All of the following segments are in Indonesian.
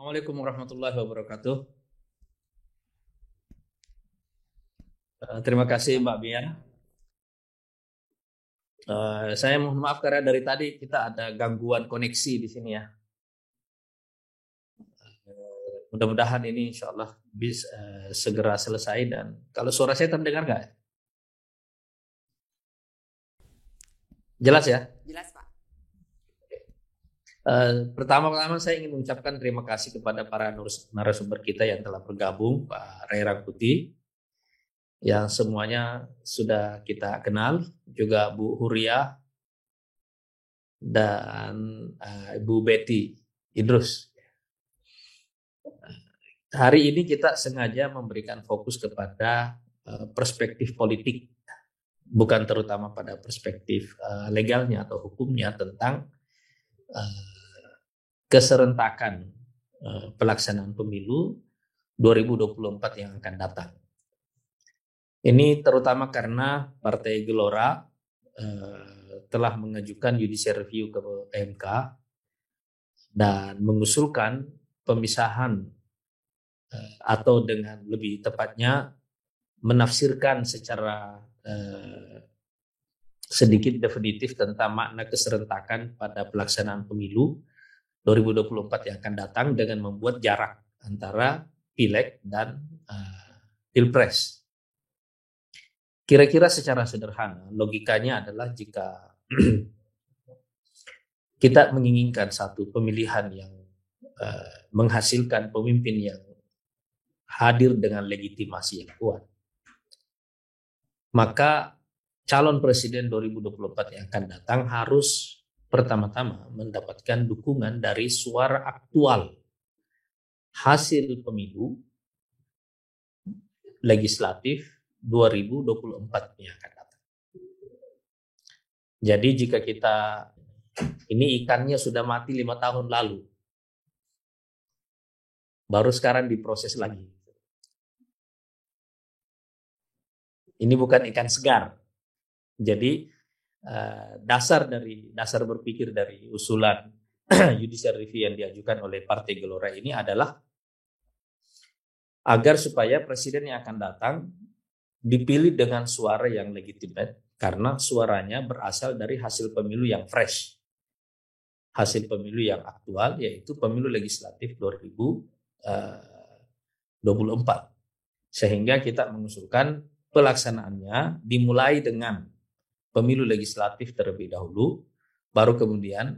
Assalamualaikum warahmatullahi wabarakatuh. Terima kasih Mbak Bian. Saya mohon maaf karena dari tadi kita ada gangguan koneksi di sini ya. Mudah-mudahan ini insya Allah bisa segera selesai dan kalau suara saya terdengar nggak? Jelas ya? Jelas, Pak. Pertama-tama saya ingin mengucapkan terima kasih kepada para narasumber kita yang telah bergabung, Pak Ray Rangkuti, yang semuanya sudah kita kenal, juga Bu Huria dan Ibu Betty Idrus. Hari ini kita sengaja memberikan fokus kepada perspektif politik, bukan terutama pada perspektif legalnya atau hukumnya tentang keserentakan pelaksanaan pemilu 2024 yang akan datang. Ini terutama karena Partai Gelora telah mengajukan judicial review ke MK dan mengusulkan pemisahan atau dengan lebih tepatnya menafsirkan secara sedikit definitif tentang makna keserentakan pada pelaksanaan pemilu 2024 yang akan datang dengan membuat jarak antara pileg dan pilpres. Kira-kira secara sederhana logikanya adalah jika kita menginginkan satu pemilihan yang menghasilkan pemimpin yang hadir dengan legitimasi yang kuat, maka calon presiden 2024 yang akan datang harus pertama-tama mendapatkan dukungan dari suara aktual hasil pemilu legislatif 2024 yang akan datang. Jadi jika kita, ini ikannya sudah mati 5 tahun lalu, baru sekarang diproses lagi. Ini bukan ikan segar. Jadi dasar berpikir dari usulan judicial review yang diajukan oleh Partai Gelora ini adalah agar supaya presiden yang akan datang dipilih dengan suara yang legitimate karena suaranya berasal dari hasil pemilu yang fresh, hasil pemilu yang aktual, yaitu pemilu legislatif 2024. Sehingga kita mengusulkan pelaksanaannya dimulai dengan pemilu legislatif terlebih dahulu, baru kemudian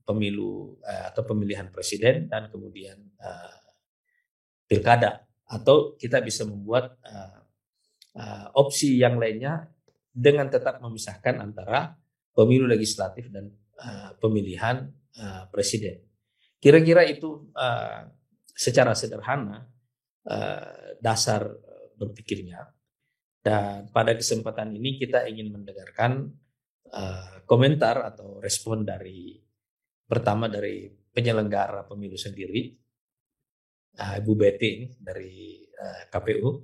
pemilu atau pemilihan presiden dan kemudian pilkada. Atau kita bisa membuat opsi yang lainnya dengan tetap memisahkan antara pemilu legislatif dan pemilihan presiden. Kira-kira itu secara sederhana dasar berpikirnya. Dan pada kesempatan ini kita ingin mendengarkan komentar atau respon pertama dari penyelenggara pemilu sendiri, Ibu Betty ini dari KPU,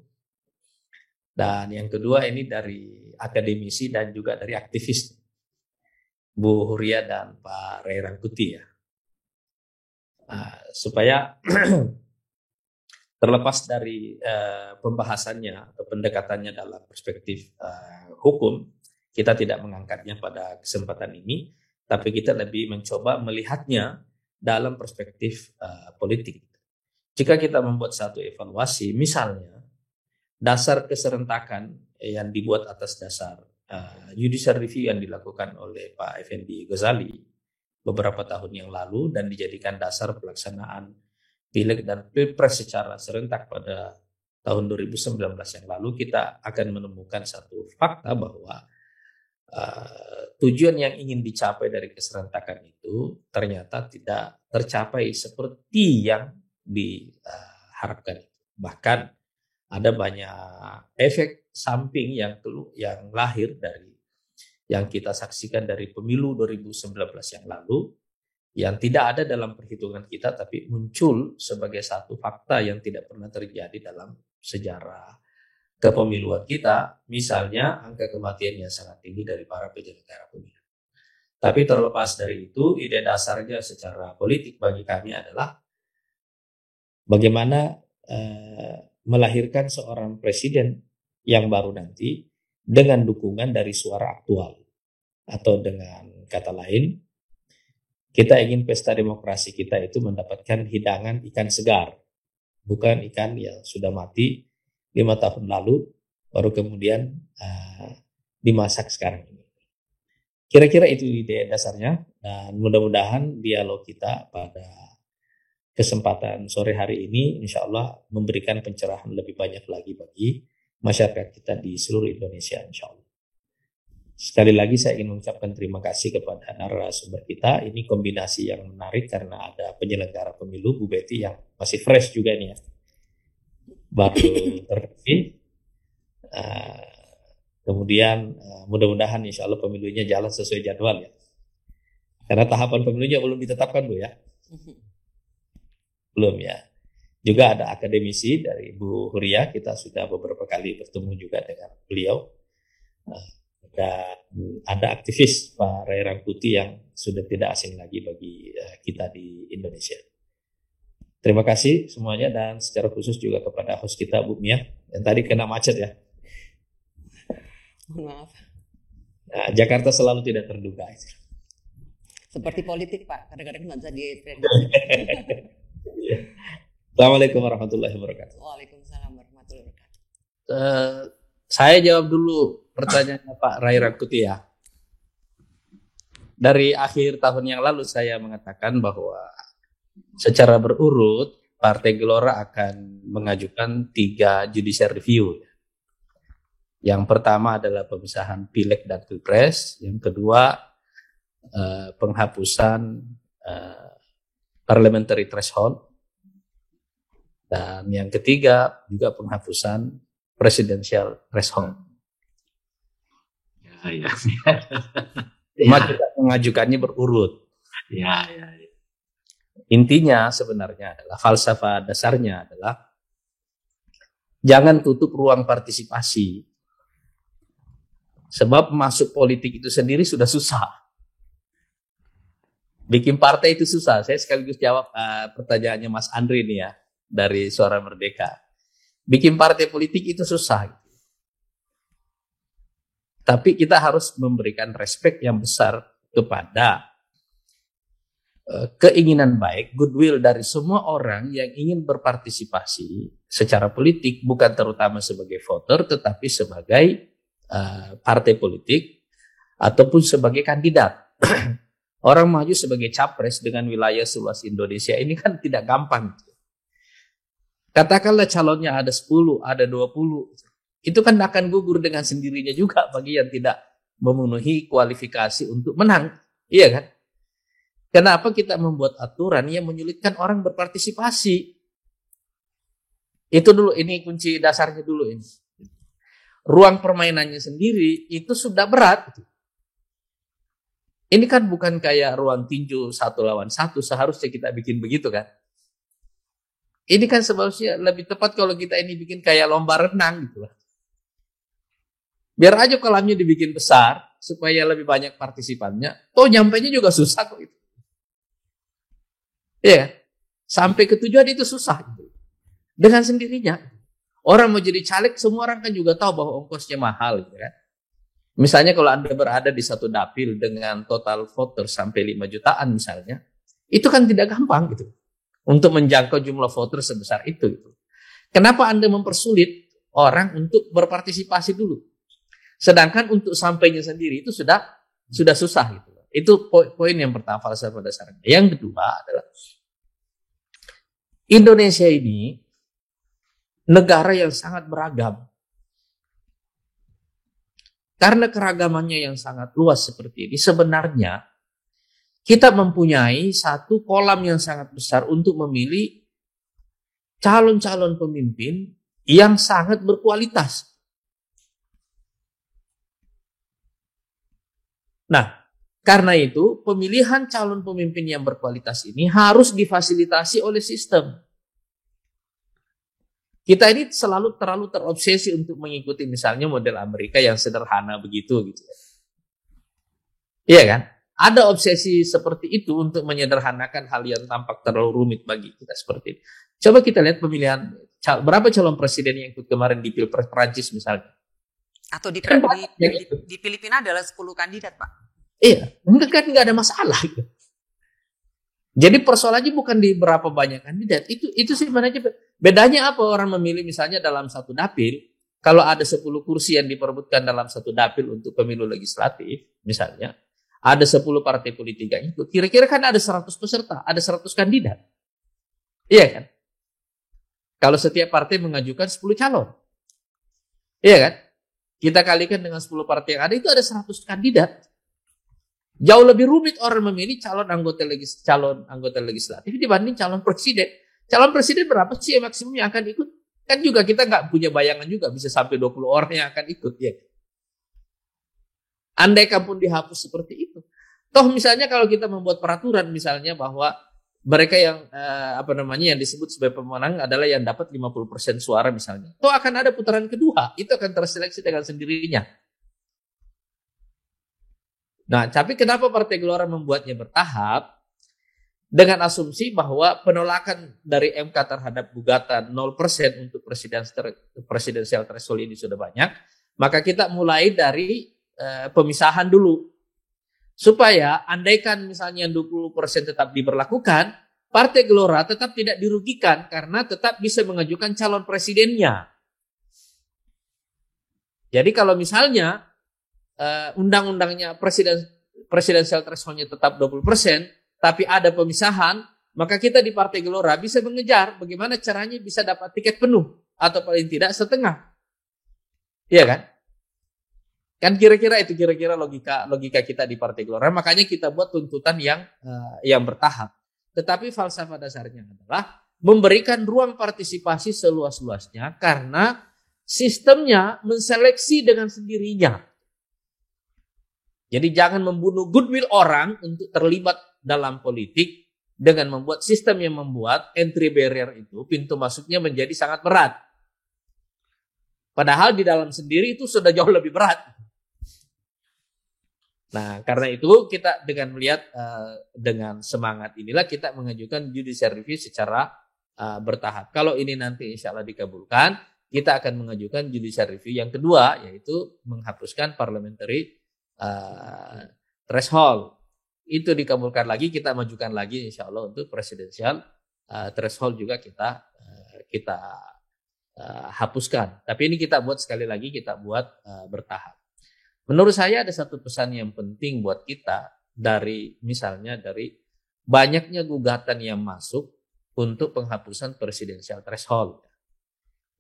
dan yang kedua ini dari akademisi dan juga dari aktivis, Bu Huria dan Pak Ray Rangkuti ya, supaya terlepas dari pembahasannya atau pendekatannya dalam perspektif hukum, kita tidak mengangkatnya pada kesempatan ini, tapi kita lebih mencoba melihatnya dalam perspektif politik. Jika kita membuat satu evaluasi, misalnya dasar keserentakan yang dibuat atas dasar judicial review yang dilakukan oleh Pak Effendi Ghazali beberapa tahun yang lalu dan dijadikan dasar pelaksanaan pileg dan pilpres secara serentak pada tahun 2019 yang lalu, kita akan menemukan satu fakta bahwa tujuan yang ingin dicapai dari keserentakan itu ternyata tidak tercapai seperti yang diharapkan. Bahkan ada banyak efek samping yang lahir dari yang kita saksikan dari pemilu 2019 yang lalu, yang tidak ada dalam perhitungan kita tapi muncul sebagai satu fakta yang tidak pernah terjadi dalam sejarah kepemiluan kita. Misalnya angka kematian yang sangat tinggi dari para penyelenggara pemilu. Tapi terlepas dari itu, ide dasarnya secara politik bagi kami adalah bagaimana melahirkan seorang presiden yang baru nanti dengan dukungan dari suara aktual, atau dengan kata lain, kita ingin pesta demokrasi kita itu mendapatkan hidangan ikan segar, bukan ikan yang sudah mati 5 tahun lalu baru kemudian dimasak sekarang ini. Kira-kira itu ide dasarnya, dan mudah-mudahan dialog kita pada kesempatan sore hari ini insya Allah memberikan pencerahan lebih banyak lagi bagi masyarakat kita di seluruh Indonesia insya Allah. Sekali lagi saya ingin mengucapkan terima kasih kepada narasumber kita. Ini kombinasi yang menarik karena ada penyelenggara pemilu Bu Betty yang masih fresh juga nih ya, baru terpilih. Kemudian mudah-mudahan insya Allah pemilunya jalan sesuai jadwal ya. Karena tahapan pemilunya belum ditetapkan Bu ya. Belum ya. Juga ada akademisi dari Bu Huria, kita sudah beberapa kali bertemu juga dengan beliau. Dan ada aktivis Pak Ray Rangkuti yang sudah tidak asing lagi bagi kita di Indonesia. Terima kasih semuanya, dan secara khusus juga kepada host kita Bu Mia yang tadi kena macet ya. Maaf. Nah, Jakarta selalu tidak terduga. Seperti politik Pak, kadang-kadang nggak bisa diprediksi. Assalamualaikum warahmatullahi wabarakatuh. Waalaikumsalam warahmatullahi wabarakatuh. Saya jawab dulu pertanyaannya Pak Ray Rangkuti ya. Dari akhir tahun yang lalu saya mengatakan bahwa secara berurut Partai Gelora akan mengajukan 3 judicial review. Yang pertama adalah pemisahan Pileg dan Pilpres, yang kedua penghapusan parliamentary threshold, dan yang ketiga juga penghapusan presidential threshold. Ya. Cuma kita mengajukannya berurut. Ya. Intinya sebenarnya adalah falsafah dasarnya adalah jangan tutup ruang partisipasi. Sebab masuk politik itu sendiri sudah susah. Bikin partai itu susah. Saya sekaligus jawab pertanyaannya Mas Andri nih ya, dari Suara Merdeka. Bikin partai politik itu susah. Tapi kita harus memberikan respect yang besar kepada keinginan baik, goodwill dari semua orang yang ingin berpartisipasi secara politik, bukan terutama sebagai voter, tetapi sebagai partai politik ataupun sebagai kandidat. Orang maju sebagai capres dengan wilayah seluas Indonesia ini kan tidak gampang. Katakanlah calonnya ada 10, ada 20. Itu kan akan gugur dengan sendirinya juga bagi yang tidak memenuhi kualifikasi untuk menang. Iya kan? Kenapa kita membuat aturan yang menyulitkan orang berpartisipasi? Itu dulu, ini kunci dasarnya dulu ini. Ruang permainannya sendiri itu sudah berat. Ini kan bukan kayak ruang tinju 1 lawan 1, seharusnya kita bikin begitu kan. Ini kan seharusnya lebih tepat kalau kita ini bikin kayak lomba renang gitu lah. Biar aja kolamnya dibikin besar supaya lebih banyak partisipannya. Toh nyampainya juga susah kok itu. Iya, sampai ke tujuan itu susah gitu. Dengan sendirinya. Orang mau jadi caleg, semua orang kan juga tahu bahwa ongkosnya mahal gitu kan. Misalnya kalau Anda berada di satu dapil dengan total voter sampai 5 jutaan misalnya, itu kan tidak gampang gitu. Untuk menjangkau jumlah voter sebesar itu gitu. Kenapa Anda mempersulit orang untuk berpartisipasi dulu? Sedangkan untuk sampainya sendiri itu sudah susah gitu. Itu poin yang pertama, falsafah dasarnya. Yang kedua adalah Indonesia ini negara yang sangat beragam. Karena keragamannya yang sangat luas seperti ini, sebenarnya kita mempunyai satu kolam yang sangat besar untuk memilih calon-calon pemimpin yang sangat berkualitas. Nah, karena itu pemilihan calon pemimpin yang berkualitas ini harus difasilitasi oleh sistem. Kita ini terlalu terobsesi untuk mengikuti misalnya model Amerika yang sederhana begitu gitu. Iya kan? ada obsesi seperti itu untuk menyederhanakan hal yang tampak terlalu rumit bagi kita seperti ini. Coba kita lihat pemilihan berapa calon presiden yang ikut kemarin di Pilpres Prancis misalnya. Atau di gitu. Filipina adalah 10 kandidat, Pak. Iya, nggak ada masalah. Gitu. Jadi persoalannya bukan di berapa banyak kandidat. Itu sebenarnya bedanya apa orang memilih misalnya dalam satu dapil. Kalau ada 10 kursi yang diperebutkan dalam satu dapil untuk pemilu legislatif misalnya. Ada 10 partai politik yang ikut. Kira-kira kan ada 100 peserta, ada 100 kandidat. Iya kan? Kalau setiap partai mengajukan 10 calon. Iya kan? Kita kalikan dengan 10 partai yang ada, itu ada 100 kandidat. Jauh lebih rumit orang memilih calon anggota legislatif dibanding calon presiden. Calon presiden berapa sih yang maksimum yang akan ikut? Kan juga kita nggak punya bayangan juga bisa sampai 20 orang yang akan ikut. Ya. Andaikan pun dihapus seperti itu. Toh misalnya kalau kita membuat peraturan misalnya bahwa mereka yang yang disebut sebagai pemenang adalah yang dapat 50% suara misalnya. Toh akan ada putaran kedua, itu akan terseleksi dengan sendirinya. Nah, tapi kenapa Partai Gelora membuatnya bertahap? Dengan asumsi bahwa penolakan dari MK terhadap gugatan 0% untuk presidensial threshold ini sudah banyak, maka kita mulai dari pemisahan dulu. Supaya andaikan misalnya 20% tetap diberlakukan, Partai Gelora tetap tidak dirugikan karena tetap bisa mengajukan calon presidennya. Jadi kalau misalnya undang-undangnya presidensial threshold-nya tetap 20%, tapi ada pemisahan, maka kita di Partai Gelora bisa mengejar bagaimana caranya bisa dapat tiket penuh atau paling tidak setengah. Iya kan? Kan kira-kira logika kita di Partai Gelora. Makanya kita buat tuntutan yang bertahap. Tetapi falsafah dasarnya adalah memberikan ruang partisipasi seluas-luasnya karena sistemnya menseleksi dengan sendirinya. Jadi jangan membunuh goodwill orang untuk terlibat dalam politik dengan membuat sistem yang membuat entry barrier itu, pintu masuknya menjadi sangat berat. Padahal di dalam sendiri itu sudah jauh lebih berat. Nah, karena itu kita dengan melihat dengan semangat inilah kita mengajukan judicial review secara bertahap. Kalau ini nanti insya Allah dikabulkan, kita akan mengajukan judicial review yang kedua, yaitu menghapuskan parliamentary threshold. Itu dikabulkan lagi, kita majukan lagi insya Allah untuk presidensial threshold juga kita hapuskan. Tapi ini kita buat sekali lagi, kita buat bertahap. Menurut saya ada satu pesan yang penting buat kita dari banyaknya gugatan yang masuk untuk penghapusan presidensial threshold.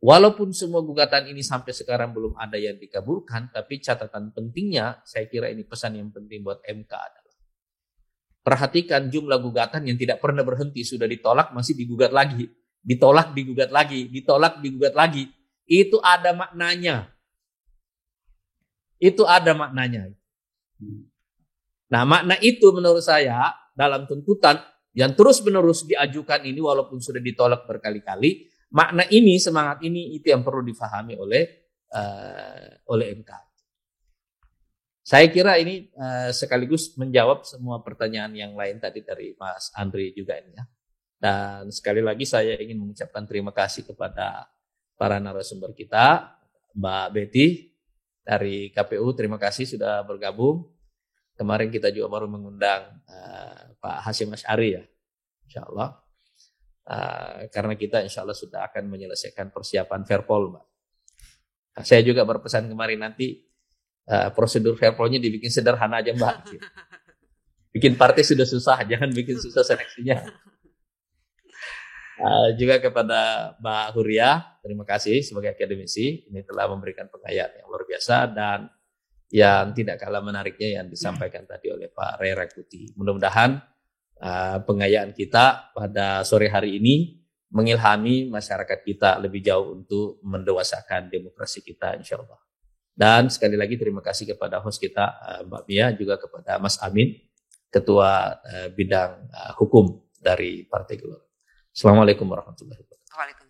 Walaupun semua gugatan ini sampai sekarang belum ada yang dikabulkan, tapi catatan pentingnya, saya kira ini pesan yang penting buat MK adalah perhatikan jumlah gugatan yang tidak pernah berhenti, sudah ditolak masih digugat lagi, ditolak digugat lagi, ditolak digugat lagi. Itu ada maknanya. Itu ada maknanya. Nah, makna itu menurut saya dalam tuntutan yang terus-menerus diajukan ini walaupun sudah ditolak berkali-kali, makna ini, semangat ini, itu yang perlu difahami oleh MK. Saya kira ini sekaligus menjawab semua pertanyaan yang lain tadi dari Mas Andri juga ini ya. Dan sekali lagi saya ingin mengucapkan terima kasih kepada para narasumber kita, Mbak Betty dari KPU, terima kasih sudah bergabung. Kemarin kita juga baru mengundang Pak Hasyim Asy'ari ya, insya Allah. Karena kita insya Allah sudah akan menyelesaikan persiapan Fairpol, Mbak. Nah, saya juga berpesan kemarin nanti prosedur Fairpolnya dibikin sederhana aja, Mbak. Bikin partai sudah susah, jangan bikin susah seleksinya. Juga kepada Mbak Huria, terima kasih sebagai akademisi, ini telah memberikan pengayaan yang luar biasa dan yang tidak kalah menariknya yang disampaikan tadi oleh Pak Ray Rangkuti. Mudah-mudahan pengayaan kita pada sore hari ini mengilhami masyarakat kita lebih jauh untuk mendewasakan demokrasi kita insya Allah. Dan sekali lagi terima kasih kepada host kita Mbak Mia, juga kepada Mas Amin, Ketua Bidang Hukum dari Partai Gelora. Assalamualaikum warahmatullahi wabarakatuh.